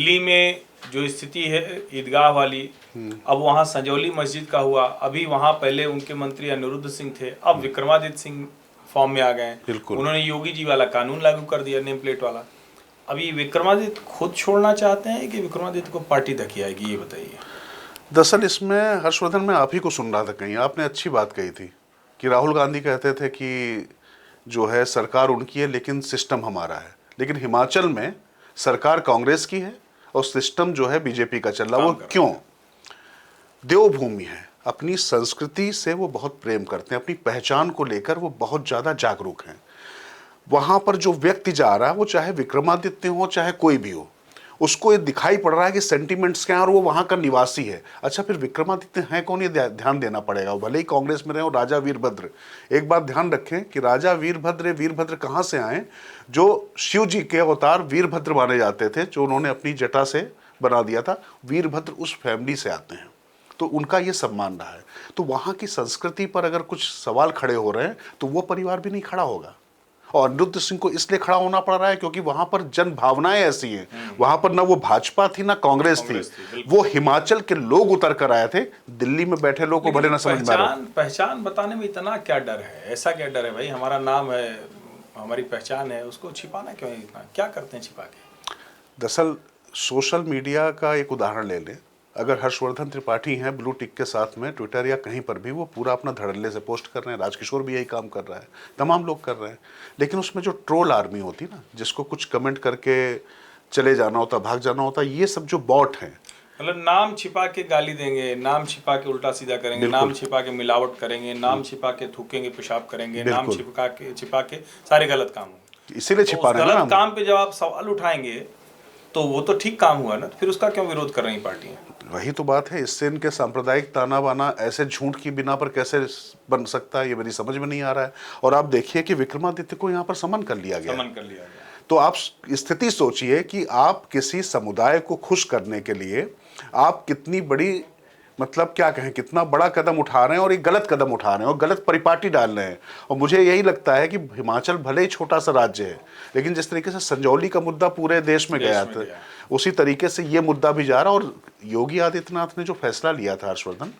दिल्ली में जो स्थिति है ईदगाह वाली, अब वहाँ संजौली मस्जिद का हुआ, अभी वहाँ पहले उनके मंत्री अनिरुद्ध सिंह थे, अब विक्रमादित्य सिंह फॉर्म में आ गए हैं। उन्होंने योगी जी वाला कानून लागू कर दिया, नेम प्लेट वाला। अभी विक्रमादित्य खुद छोड़ना चाहते हैं कि विक्रमादित्य को पार्टी धकियाएगी, ये बताइए। दरअसल इसमें हर्षवर्धन, मैं आप ही को सुन रहा था, कहीं आपने अच्छी बात कही थी कि राहुल गांधी कहते थे कि जो है सरकार उनकी है लेकिन सिस्टम हमारा है। लेकिन हिमाचल में सरकार कांग्रेस की है और सिस्टम जो है बीजेपी का चल रहा। वो क्यों? देवभूमि है, अपनी संस्कृति से वो बहुत प्रेम करते हैं, अपनी पहचान को लेकर वो बहुत ज़्यादा जागरूक हैं। वहाँ पर जो व्यक्ति जा रहा है, वो चाहे विक्रमादित्य हो चाहे कोई भी हो, उसको ये दिखाई पड़ रहा है कि सेंटिमेंट्स क्या हैं और वो वहाँ का निवासी है। अच्छा, फिर विक्रमादित्य हैं कौन, ये ध्यान देना पड़ेगा। भले ही कांग्रेस में रहे हो राजा वीरभद्र, एक बात ध्यान रखें कि राजा वीरभद्र कहाँ से आए? जो शिव जी के अवतार वीरभद्र माने जाते थे, जो उन्होंने अपनी जटा से बना दिया था, वीरभद्र उस फैमिली से आते हैं, तो उनका ये सम्मान रहा है। तो वहाँ की संस्कृति पर अगर कुछ सवाल खड़े हो रहे हैं तो वो परिवार भी नहीं खड़ा होगा। और अनिरुद्ध सिंह को इसलिए खड़ा होना पड़ रहा है क्योंकि वहां पर जन भावनाएं ऐसी हैं। वहां पर ना वो भाजपा थी ना कांग्रेस थी, वो हिमाचल के लोग उतर कर आए थे। दिल्ली में बैठे लोग को भले ना समझ में आ रहा। पहचान बताने में इतना क्या डर है? ऐसा क्या डर है भाई? हमारा नाम है, हमारी पहचान है, उसको छिपाना क्यों है इतना? क्या करते हैं छिपा के? दरअसल सोशल मीडिया का एक उदाहरण ले लें। अगर हर्षवर्धन त्रिपाठी हैं ब्लू टिक के साथ में, ट्विटर या कहीं पर भी वो पूरा अपना धड़ल्ले से पोस्ट कर रहे हैं, राजकिशोर भी यही काम कर रहा है, तमाम लोग कर रहे हैं। लेकिन उसमें जो ट्रोल आर्मी होती ना, जिसको कुछ कमेंट करके चले जाना होता, भाग जाना होता, ये सब जो बॉट हैं, मतलब नाम छिपा के गाली देंगे, नाम छिपा के उल्टा सीधा करेंगे, नाम छिपा के मिलावट करेंगे, नाम छिपा के थूकेंगे, पेशाब करेंगे, नाम छिपा के सारे गलत काम होंगे। इसीलिए छिपा रहे हैं। गलत काम पे जब आप सवाल उठाएंगे तो वो तो ठीक काम हुआ ना, फिर उसका क्यों विरोध कर रही पार्टियां? वही तो बात है। इससे इनके सांप्रदायिक ताना बाना ऐसे झूठ की बिना पर कैसे बन सकता है, ये मेरी समझ में नहीं आ रहा है। और आप देखिए कि विक्रमादित्य को यहाँ पर समन कर लिया गया। तो आप स्थिति सोचिए कि आप किसी समुदाय को खुश करने के लिए आप कितनी बड़ी, मतलब क्या कहें, कितना बड़ा कदम उठा रहे हैं, और एक गलत कदम उठा रहे हैं और गलत परिपाटी डाल रहे हैं। और मुझे यही लगता है कि हिमाचल भले ही छोटा सा राज्य है, लेकिन जिस तरीके से संजौली का मुद्दा पूरे देश में गया था, उसी तरीके से ये मुद्दा भी जा रहा। और योगी आदित्यनाथ ने जो फैसला लिया था हर्षवर्धन,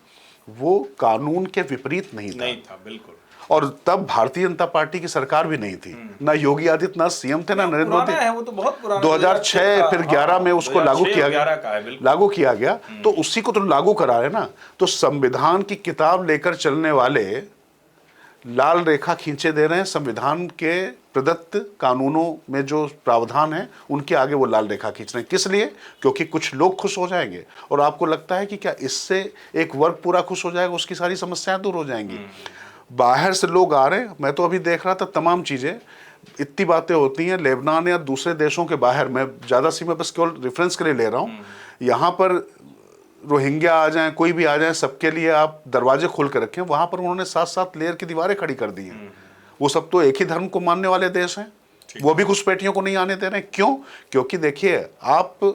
वो कानून के विपरीत नहीं था बिल्कुल। और तब भारतीय जनता पार्टी की सरकार भी नहीं थी, ना योगी आदित्यनाथ सीएम थे, ना नरेंद्र मोदी। वो तो बहुत पुराना 2006 फिर 11 में उसको लागू किया गया। तो उसी को तो लागू करा रहे ना। तो संविधान की किताब लेकर चलने वाले लाल रेखा खींचे दे रहे हैं। संविधान के प्रदत्त कानूनों में जो प्रावधान है उनके आगे वो लाल रेखा खींच रहे हैं। किस लिए? क्योंकि कुछ लोग खुश हो जाएंगे। और आपको लगता है कि क्या इससे एक वर्ग पूरा खुश हो जाएगा, उसकी सारी समस्याएं दूर हो जाएंगी? बाहर से लोग आ रहे हैं, मैं तो अभी देख रहा था तमाम चीज़ें, इतनी बातें होती हैं लेबनान या दूसरे देशों के बाहर। मैं ज़्यादा सी मैं बस केवल रेफरेंस के लिए ले रहा हूँ। यहाँ पर रोहिंग्या आ जाएं, कोई भी आ जाए, सबके लिए आप दरवाजे खोल कर रखें। वहाँ पर उन्होंने 7-7 लेयर की दीवारें खड़ी कर दी हैं। वो सब तो एक ही धर्म को मानने वाले देश हैं, वो भी घुसपैठियों को नहीं आने दे रहे हैं। क्यों? क्योंकि देखिए, आप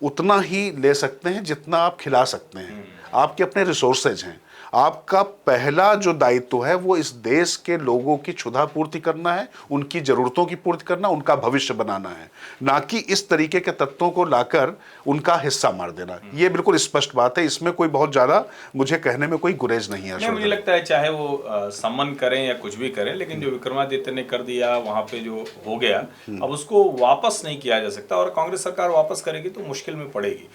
उतना ही ले सकते हैं जितना आप खिला सकते हैं। आपके अपने रिसोर्सेज हैं। आपका पहला जो दायित्व है वो इस देश के लोगों की क्षुधा पूर्ति करना है, उनकी जरूरतों की पूर्ति करना, उनका भविष्य बनाना है, ना कि इस तरीके के तत्वों को लाकर उनका हिस्सा मार देना। ये बिल्कुल स्पष्ट बात है, इसमें कोई बहुत ज्यादा मुझे कहने में कोई गुरेज नहीं है। मुझे लगता है चाहे वो सम्मन करें या कुछ भी करें, लेकिन जो विक्रमादित्य ने कर दिया वहां पे जो हो गया, अब उसको वापस नहीं किया जा सकता। और कांग्रेस सरकार वापस करेगी तो मुश्किल में पड़ेगी।